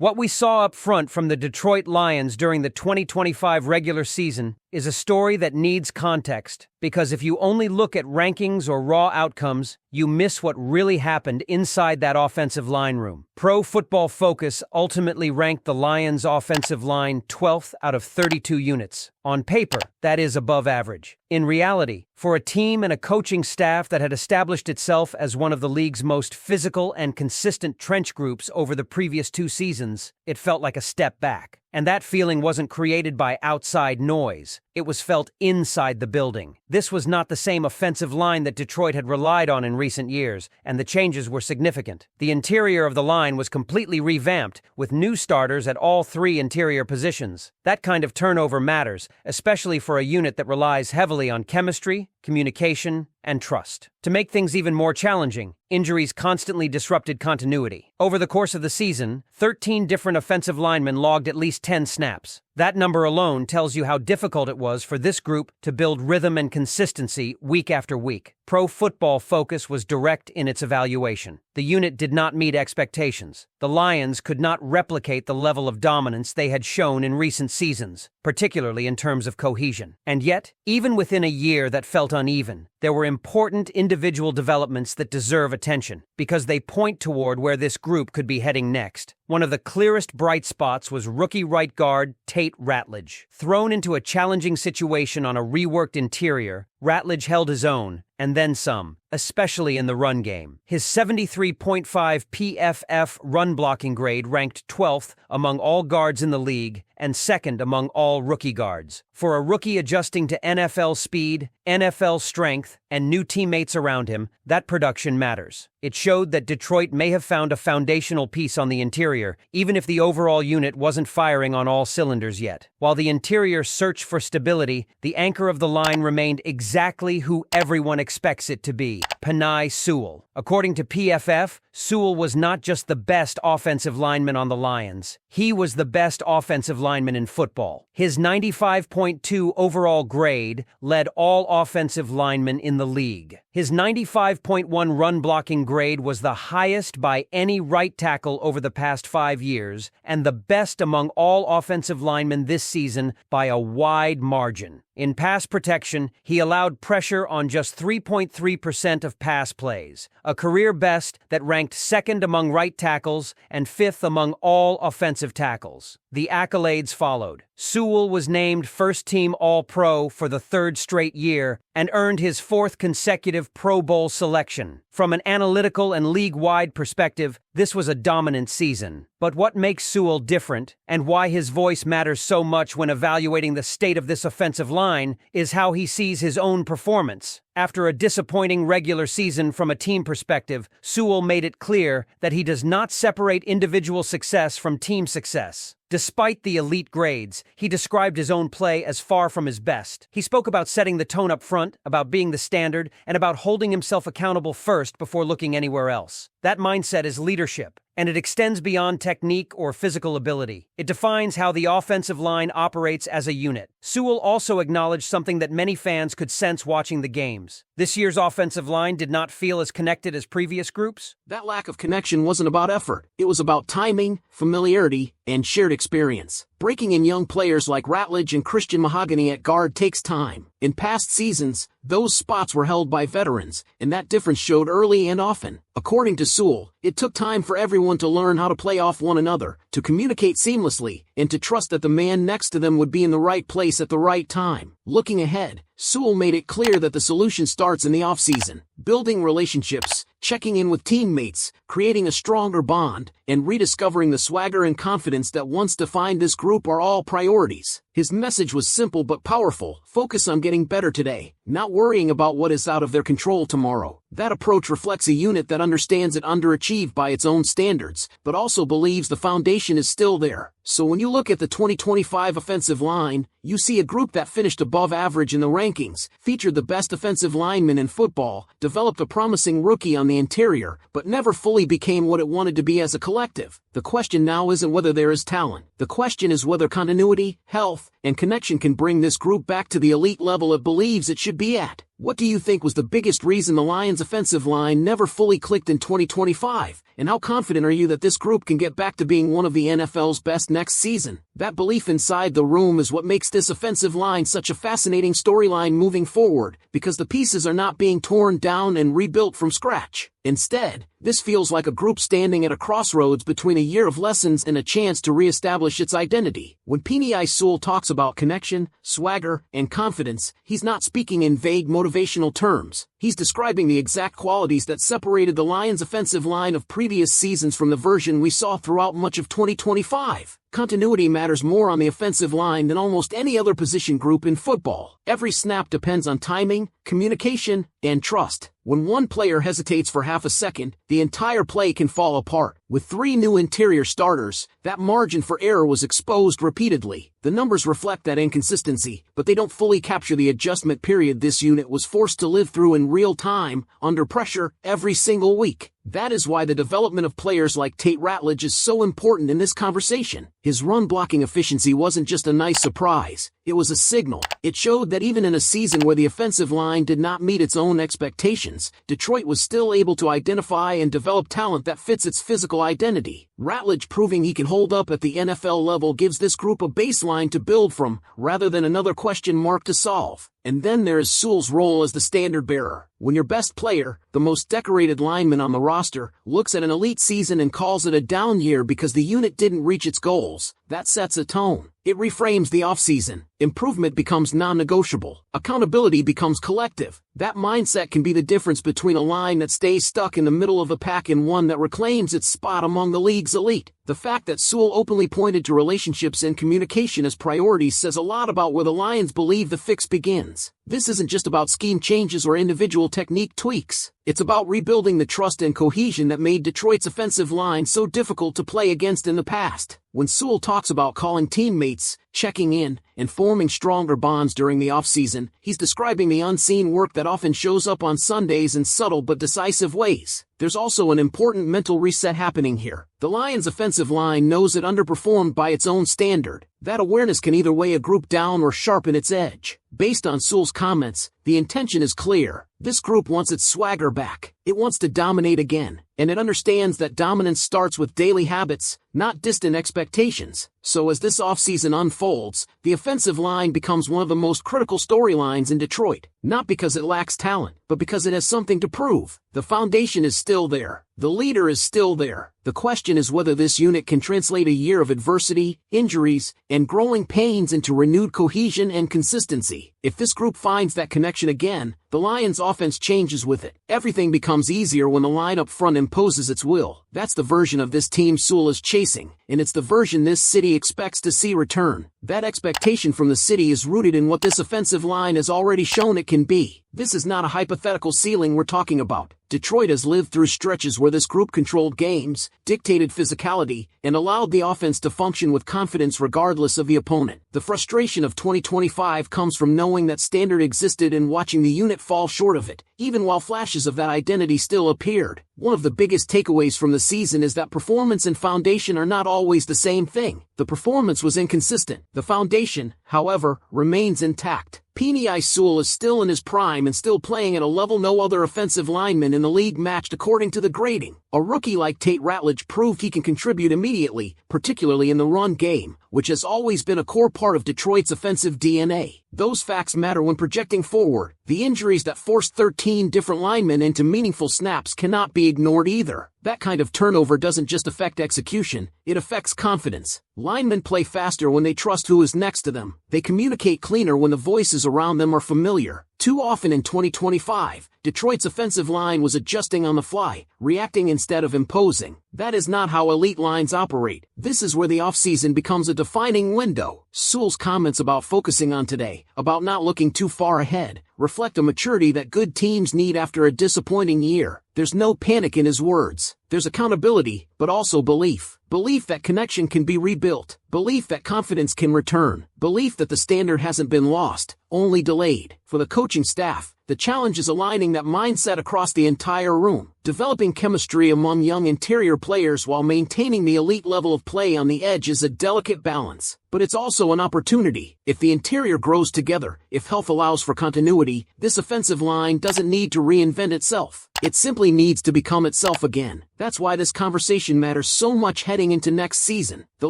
What we saw up front from the Detroit Lions during the 2025 regular season is a story that needs context, because if you only look at rankings or raw outcomes, you miss what really happened inside that offensive line room. Pro Football Focus ultimately ranked the Lions' offensive line 12th out of 32 units. On paper, that is above average. In reality, for a team and a coaching staff that had established itself as one of the league's most physical and consistent trench groups over the previous 2 seasons, it felt like a step back. And that feeling wasn't created by outside noise. It was felt inside the building. This was not the same offensive line that Detroit had relied on in recent years, and the changes were significant. The interior of the line was completely revamped, with new starters at all 3 interior positions. That kind of turnover matters, especially for a unit that relies heavily on chemistry, communication, and trust. To make things even more challenging, injuries constantly disrupted continuity. Over the course of the season, 13 different offensive linemen logged at least 10 snaps. That number alone tells you how difficult it was for this group to build rhythm and consistency week after week. Pro Football Focus was direct in its evaluation. The unit did not meet expectations. The Lions could not replicate the level of dominance they had shown in recent seasons, particularly in terms of cohesion. And yet, even within a year that felt uneven, there were important individual developments that deserve attention, because they point toward where this group could be heading next. One of the clearest bright spots was rookie right guard Tate Ratledge. Thrown into a challenging situation on a reworked interior, Ratledge held his own, and then some, especially in the run game. His 73.5 PFF run blocking grade ranked 12th among all guards in the league and 2nd among all rookie guards. For a rookie adjusting to NFL speed, NFL strength, and new teammates around him, that production matters. It showed that Detroit may have found a foundational piece on the interior, even if the overall unit wasn't firing on all cylinders yet. While the interior searched for stability, the anchor of the line remained exactly who everyone expects it to be: Penei Sewell. According to PFF, Sewell was not just the best offensive lineman on the Lions. He was the best offensive lineman in football. His 95.2 overall grade led all offensive linemen in the league. His 95.1 run blocking grade was the highest by any right tackle over the past 5 years, and the best among all offensive linemen this season by a wide margin. In pass protection, he allowed pressure on just 3.3% of pass plays, a career best that ranked 2nd among right tackles and 5th among all offensive tackles. The accolades followed. Sewell was named first-team All-Pro for the 3rd straight year and earned his 4th consecutive Pro Bowl selection. From an analytical and league-wide perspective, this was a dominant season. But what makes Sewell different, and why his voice matters so much when evaluating the state of this offensive line, is how he sees his own performance. After a disappointing regular season from a team perspective, Sewell made it clear that he does not separate individual success from team success. Despite the elite grades, he described his own play as far from his best. He spoke about setting the tone up front, about being the standard, and about holding himself accountable first before looking anywhere else. That mindset is leadership, and it extends beyond technique or physical ability. It defines how the offensive line operates as a unit. Sewell also acknowledged something that many fans could sense watching the games. This year's offensive line did not feel as connected as previous groups. That lack of connection wasn't about effort. It was about timing, familiarity, and shared experience. Breaking in young players like Ratledge and Christian Mahogany at guard takes time. In past seasons, those spots were held by veterans, and that difference showed early and often. According to Sewell, it took time for everyone to learn how to play off one another, to communicate seamlessly, and to trust that the man next to them would be in the right place at the right time. Looking ahead, Sewell made it clear that the solution starts in the offseason. Building relationships, checking in with teammates, creating a stronger bond, and rediscovering the swagger and confidence that once defined this group are all priorities. His message was simple but powerful: focus on getting better today, not worrying about what is out of their control tomorrow. That approach reflects a unit that understands it underachieved by its own standards, but also believes the foundation is still there. So when you look at the 2025 offensive line, you see a group that finished above average in the rankings, featured the best offensive lineman in football, developed a promising rookie on the interior, but never fully became what it wanted to be as a collective. The question now isn't whether there is talent. The question is whether continuity, health, and connection can bring this group back to the elite level it believes it should be at. What do you think was the biggest reason the Lions' offensive line never fully clicked in 2025? And how confident are you that this group can get back to being one of the NFL's best next season? That belief inside the room is what makes this offensive line such a fascinating storyline moving forward, because the pieces are not being torn down and rebuilt from scratch. Instead, this feels like a group standing at a crossroads between a year of lessons and a chance to reestablish its identity. When Penei Sewell talks about connection, swagger, and confidence, he's not speaking in vague motivational terms. He's describing the exact qualities that separated the Lions' offensive line of previous seasons from the version we saw throughout much of 2025. Continuity matters more on the offensive line than almost any other position group in football. Every snap depends on timing, communication, and trust. When one player hesitates for half a second, the entire play can fall apart. With 3 new interior starters, that margin for error was exposed repeatedly. The numbers reflect that inconsistency, but they don't fully capture the adjustment period this unit was forced to live through in real time, under pressure, every single week. That is why the development of players like Tate Ratledge is so important in this conversation. His run-blocking efficiency wasn't just a nice surprise, it was a signal. It showed that even in a season where the offensive line did not meet its own expectations, Detroit was still able to identify and develop talent that fits its physical identity. Ratledge proving he can hold up at the NFL level gives this group a baseline to build from, rather than another question mark to solve. And then there is Sewell's role as the standard bearer. When your best player, the most decorated lineman on the roster, looks at an elite season and calls it a down year because the unit didn't reach its goals, that sets a tone. It reframes the offseason. Improvement becomes non-negotiable. Accountability becomes collective. That mindset can be the difference between a line that stays stuck in the middle of a pack and one that reclaims its spot among the league's elite. The fact that Sewell openly pointed to relationships and communication as priorities says a lot about where the Lions believe the fix begins. This isn't just about scheme changes or individual technique tweaks. It's about rebuilding the trust and cohesion that made Detroit's offensive line so difficult to play against in the past. When Sewell talks about calling teammates, checking in, and forming stronger bonds during the offseason, he's describing the unseen work that often shows up on Sundays in subtle but decisive ways. There's also an important mental reset happening here. The Lions' offensive line knows it underperformed by its own standard. That awareness can either weigh a group down or sharpen its edge. Based on Sewell's comments, the intention is clear. This group wants its swagger back. It wants to dominate again, and it understands that dominance starts with daily habits, not distant expectations. So as this offseason unfolds, the offensive line becomes one of the most critical storylines in Detroit, not because it lacks talent, but because it has something to prove. The foundation is still there. The leader is still there. The question is whether this unit can translate a year of adversity, injuries, and growing pains into renewed cohesion and consistency. If this group finds that connection again, the Lions' offense changes with it. Everything becomes easier when the line up front imposes its will. That's the version of this team Sewell is chasing, and it's the version this city expects to see return. That expectation from the city is rooted in what this offensive line has already shown it can be. This is not a hypothetical ceiling we're talking about. Detroit has lived through stretches where this group controlled games, dictated physicality, and allowed the offense to function with confidence regardless of the opponent. The frustration of 2025 comes from knowing that standard existed and watching the unit fall short of it, even while flashes of that identity still appeared. One of the biggest takeaways from the season is that performance and foundation are not always the same thing. The performance was inconsistent. The foundation, however, remains intact. Penei Sewell is still in his prime and still playing at a level no other offensive lineman in the league matched according to the grading. A rookie like Tate Ratledge proved he can contribute immediately, particularly in the run game, which has always been a core part of Detroit's offensive DNA. Those facts matter when projecting forward. The injuries that forced 13 different linemen into meaningful snaps cannot be ignored either. That kind of turnover doesn't just affect execution, it affects confidence. Linemen play faster when they trust who is next to them. They communicate cleaner when the voices around them are familiar. Too often in 2025, Detroit's offensive line was adjusting on the fly, reacting instead of imposing. That is not how elite lines operate. This is where the offseason becomes a defining window. Sewell's comments about focusing on today, about not looking too far ahead, reflect a maturity that good teams need after a disappointing year. There's no panic in his words. There's accountability, but also belief. Belief that connection can be rebuilt. Belief that confidence can return. Belief that the standard hasn't been lost, only delayed. For the coaching staff, the challenge is aligning that mindset across the entire room. Developing chemistry among young interior players while maintaining the elite level of play on the edge is a delicate balance. But it's also an opportunity. If the interior grows together, if health allows for continuity, this offensive line doesn't need to reinvent itself. It simply needs to become itself again. That's why this conversation matters so much heading into next season. The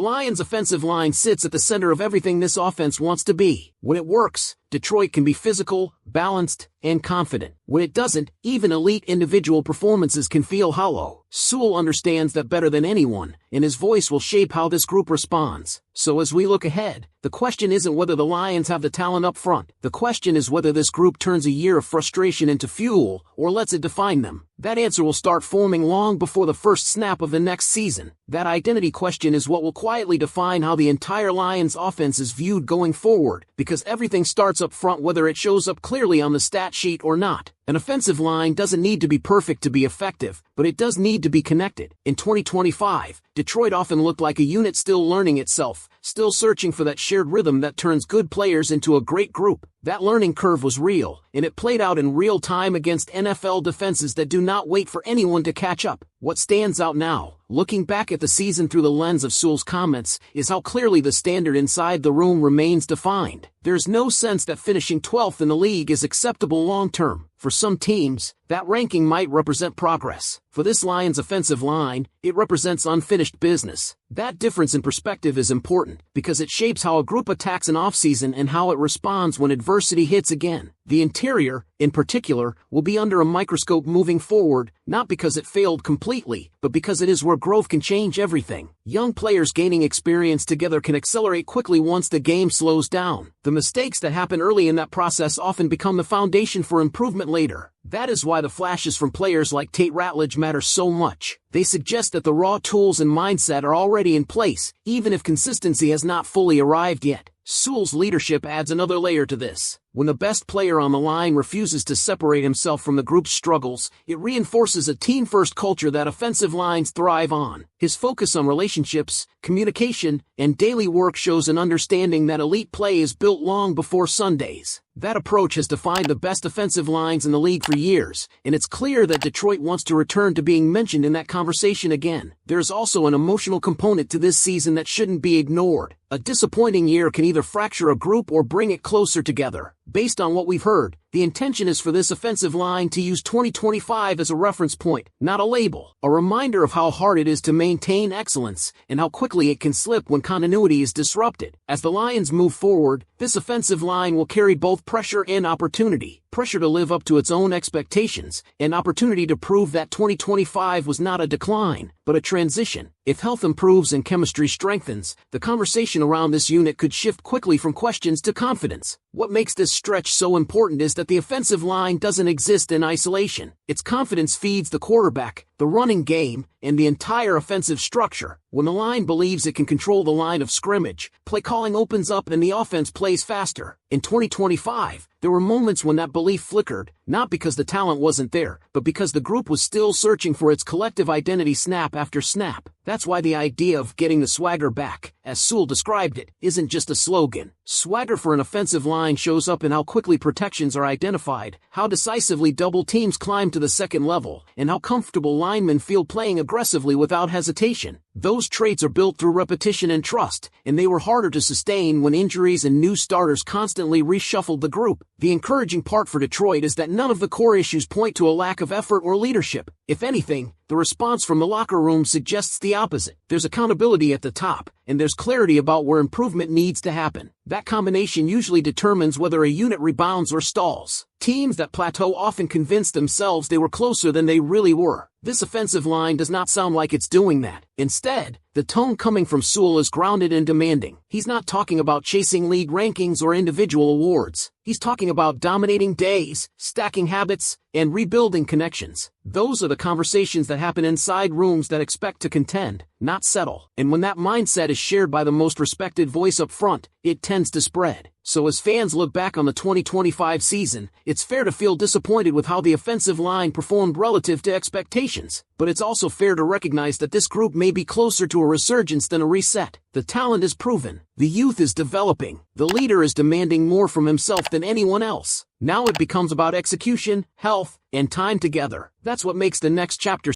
Lions' offensive line sits at the center of everything this offense wants to be. When it works, Detroit can be physical, balanced, and confident. When it doesn't, even elite individual performances can feel hollow. Sewell understands that better than anyone, and his voice will shape how this group responds. So as we look ahead, the question isn't whether the Lions have the talent up front. The question is whether this group turns a year of frustration into fuel or lets it define them. That answer will start forming long before the first snap of the next season. That identity question is what will quietly define how the entire Lions offense is viewed going forward, because everything starts up front whether it shows up clearly on the stat sheet or not. An offensive line doesn't need to be perfect to be effective, but it does need to be connected. In 2025, Detroit often looked like a unit still learning itself, still searching for that shared rhythm that turns good players into a great group. That learning curve was real, and it played out in real time against NFL defenses that do not wait for anyone to catch up. What stands out now, looking back at the season through the lens of Sewell's comments, is how clearly the standard inside the room remains defined. There's no sense that finishing 12th in the league is acceptable long-term. For some teams, that ranking might represent progress. For this Lions offensive line, it represents unfinished business. That difference in perspective is important, because it shapes how a group attacks an offseason and how it responds when adversity hits again. The interior, in particular, will be under a microscope moving forward, not because it failed completely, but because it is where growth can change everything. Young players gaining experience together can accelerate quickly once the game slows down. The mistakes that happen early in that process often become the foundation for improvement later. That is why the flashes from players like Tate Ratledge matter so much. They suggest that the raw tools and mindset are already in place, even if consistency has not fully arrived yet. Sewell's leadership adds another layer to this. When the best player on the line refuses to separate himself from the group's struggles, it reinforces a team-first culture that offensive lines thrive on. His focus on relationships, communication, and daily work shows an understanding that elite play is built long before Sundays. That approach has defined the best offensive lines in the league for years, and it's clear that Detroit wants to return to being mentioned in that conversation again. There's also an emotional component to this season that shouldn't be ignored. A disappointing year can either fracture a group or bring it closer together. Based on what we've heard, the intention is for this offensive line to use 2025 as a reference point, not a label. A reminder of how hard it is to maintain excellence, and how quickly it can slip when continuity is disrupted. As the Lions move forward, this offensive line will carry both pressure and opportunity. Pressure to live up to its own expectations, and opportunity to prove that 2025 was not a decline, but a transition. If health improves and chemistry strengthens, the conversation around this unit could shift quickly from questions to confidence. What makes this stretch so important is that the offensive line doesn't exist in isolation. Its confidence feeds the quarterback, the running game, and the entire offensive structure. When the line believes it can control the line of scrimmage, play calling opens up and the offense plays faster. In 2025, there were moments when that belief flickered, not because the talent wasn't there, but because the group was still searching for its collective identity snap after snap. That's why the idea of getting the swagger back, as Sewell described it, isn't just a slogan. Swagger for an offensive line shows up in how quickly protections are identified, how decisively double teams climb to the second level, and how comfortable linemen feel playing aggressively without hesitation. Those traits are built through repetition and trust, and they were harder to sustain when injuries and new starters constantly reshuffled the group. The encouraging part for Detroit is that none of the core issues point to a lack of effort or leadership. If anything, the response from the locker room suggests the opposite. There's accountability at the top, and there's clarity about where improvement needs to happen. That combination usually determines whether a unit rebounds or stalls. Teams that plateau often convince themselves they were closer than they really were. This offensive line does not sound like it's doing that. Instead, the tone coming from Sewell is grounded and demanding. He's not talking about chasing league rankings or individual awards. He's talking about dominating days, stacking habits, and rebuilding connections. Those are the conversations that happen inside rooms that expect to contend, not settle. And when that mindset is shared by the most respected voice up front, it tends to spread. So as fans look back on the 2025 season, it's fair to feel disappointed with how the offensive line performed relative to expectations. But it's also fair to recognize that this group may be closer to a resurgence than a reset. The talent is proven. The youth is developing. The leader is demanding more from himself than anyone else. Now it becomes about execution, health, and time together. That's what makes the next chapter